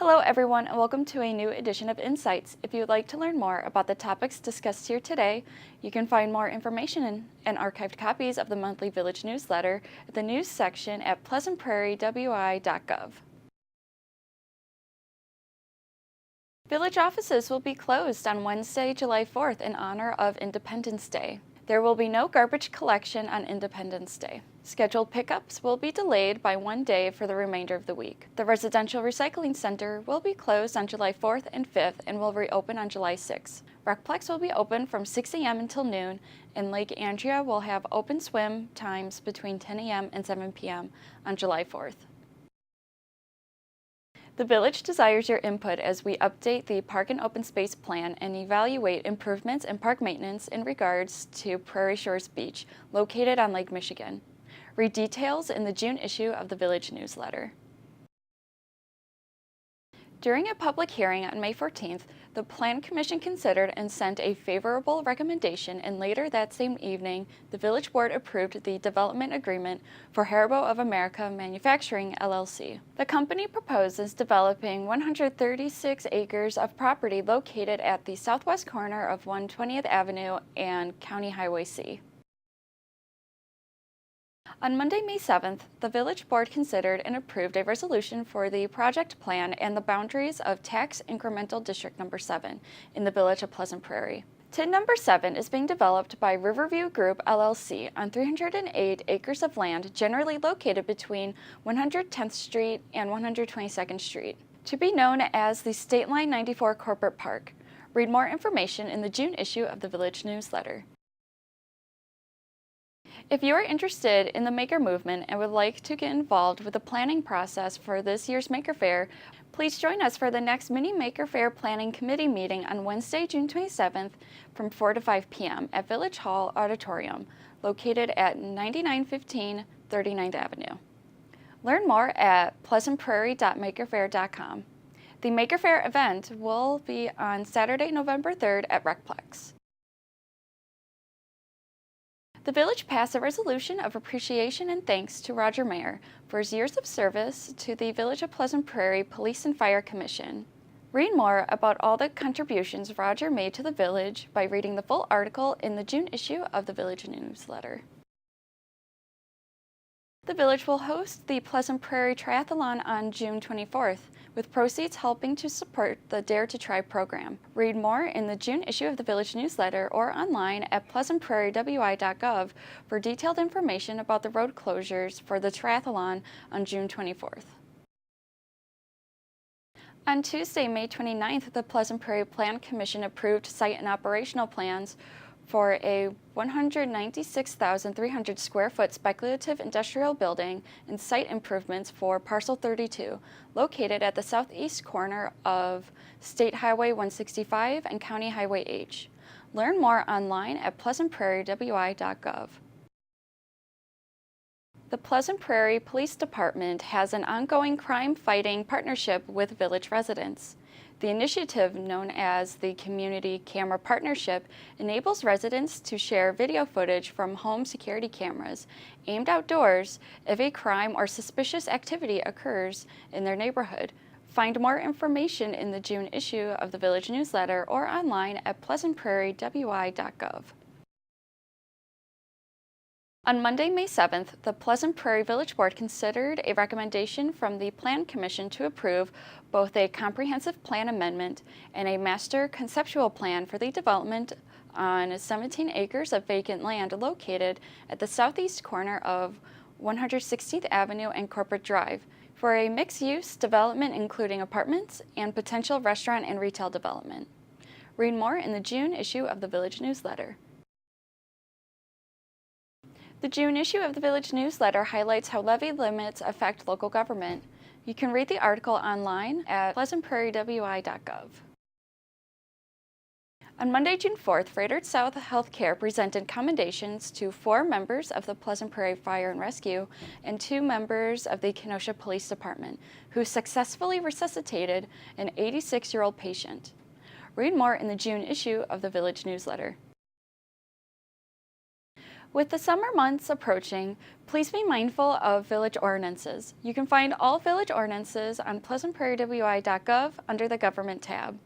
Hello everyone and welcome to a new edition of Insights. If you would like to learn more about the topics discussed here today, you can find more information and archived copies of the monthly Village newsletter at the news section at PleasantPrairieWi.gov. Village offices will be closed on Wednesday, July 4th in honor of Independence Day. There will be no garbage collection on Independence Day. Scheduled pickups will be delayed by one day for the remainder of the week. The Residential Recycling Center will be closed on July 4th and 5th and will reopen on July 6th. Recplex will be open from 6 a.m. until noon, and Lake Andrea will have open swim times between 10 a.m. and 7 p.m. on July 4th. The Village desires your input as we update the Park and Open Space Plan and evaluate improvements in park maintenance in regards to Prairie Shores Beach, located on Lake Michigan. Read details in the June issue of the Village newsletter. During a public hearing on May 14th, the Plan Commission considered and sent a favorable recommendation, and later that same evening, the Village Board approved the development agreement for Haribo of America Manufacturing, LLC. The company proposes developing 136 acres of property located at the southwest corner of 120th Avenue and County Highway C. On Monday, May 7th, the Village Board considered and approved a resolution for the project plan and the boundaries of Tax Incremental District Number 7 in the Village of Pleasant Prairie. TID Number 7 is being developed by Riverview Group, LLC on 308 acres of land generally located between 110th Street and 122nd Street, to be known as the State Line 94 Corporate Park. Read more information in the June issue of the Village newsletter. If you are interested in the maker movement and would like to get involved with the planning process for this year's Maker Faire, please join us for the next Mini Maker Faire Planning Committee meeting on Wednesday, June 27th from 4 to 5 p.m. at Village Hall Auditorium, located at 9915 39th Avenue. Learn more at PleasantPrairie.makerfaire.com. The Maker Faire event will be on Saturday, November 3rd at Recplex. The Village passed a resolution of appreciation and thanks to Roger Mayer for his years of service to the Village of Pleasant Prairie Police and Fire Commission. Read more about all the contributions Roger made to the Village by reading the full article in the June issue of the Village newsletter. The Village will host the Pleasant Prairie Triathlon on June 24th, with proceeds helping to support the Dare to Try program. Read more in the June issue of the Village newsletter or online at PleasantPrairieWi.gov for detailed information about the road closures for the triathlon on June 24th. On Tuesday, May 29th, the Pleasant Prairie Plan Commission approved site and operational plans for a 196,300 square foot speculative industrial building and site improvements for Parcel 32, located at the southeast corner of State Highway 165 and County Highway H. Learn more online at PleasantPrairieWi.gov. The Pleasant Prairie Police Department has an ongoing crime-fighting partnership with Village residents. The initiative, known as the Community Camera Partnership, enables residents to share video footage from home security cameras aimed outdoors if a crime or suspicious activity occurs in their neighborhood. Find more information in the June issue of the Village newsletter or online at PleasantPrairieWi.gov. On Monday, May 7th, the Pleasant Prairie Village Board considered a recommendation from the Plan Commission to approve both a comprehensive plan amendment and a master conceptual plan for the development on 17 acres of vacant land located at the southeast corner of 116th Avenue and Corporate Drive for a mixed-use development including apartments and potential restaurant and retail development. Read more in the June issue of the Village newsletter. The June issue of the Village newsletter highlights how levy limits affect local government. You can read the article online at PleasantPrairieWi.gov. On Monday, June 4th, Frederick South Healthcare presented commendations to 4 members of the Pleasant Prairie Fire and Rescue and 2 members of the Kenosha Police Department who successfully resuscitated an 86-year-old patient. Read more in the June issue of the Village newsletter. With the summer months approaching, please be mindful of village ordinances. You can find all village ordinances on PleasantPrairieWi.gov under the Government tab,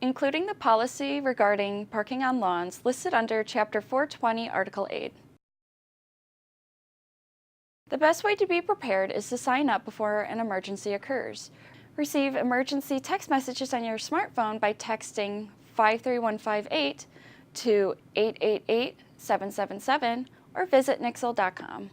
including the policy regarding parking on lawns listed under Chapter 420, Article 8. The best way to be prepared is to sign up before an emergency occurs. Receive emergency text messages on your smartphone by texting 53158 to 888-777 or visit nixle.com.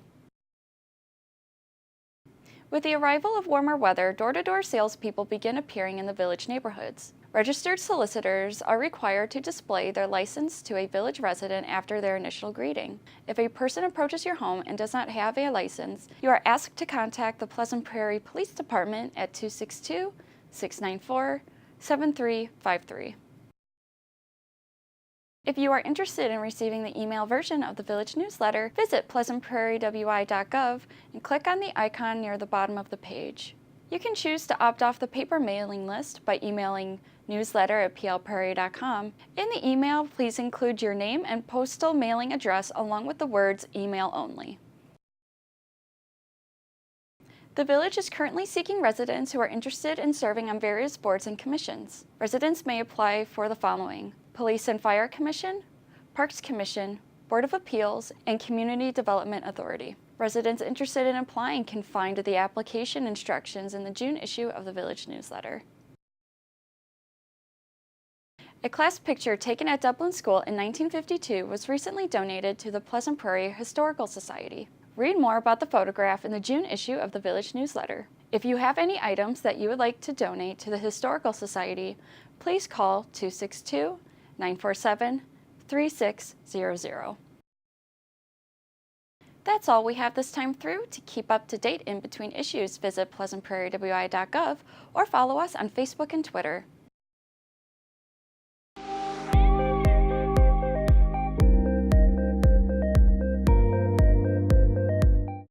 With the arrival of warmer weather, door-to-door salespeople begin appearing in the village neighborhoods. Registered solicitors are required to display their license to a village resident after their initial greeting. If a person approaches your home and does not have a license, you are asked to contact the Pleasant Prairie Police Department at 262-694-7353. If you are interested in receiving the email version of the village newsletter, visit PleasantPrairieWi.gov and click on the icon near the bottom of the page. You can choose to opt off the paper mailing list by emailing newsletter@plprairie.com. In the email, please include your name and postal mailing address along with the words "email only." The village is currently seeking residents who are interested in serving on various boards and commissions. Residents may apply for the following: Police and Fire Commission, Parks Commission, Board of Appeals, and Community Development Authority. Residents interested in applying can find the application instructions in the June issue of the Village newsletter. A class picture taken at Dublin School in 1952 was recently donated to the Pleasant Prairie Historical Society. Read more about the photograph in the June issue of the Village newsletter. If you have any items that you would like to donate to the Historical Society, please call 262-947-3600. That's all we have this time through. To keep up to date in between issues, visit PleasantPrairieWi.gov or follow us on Facebook and Twitter.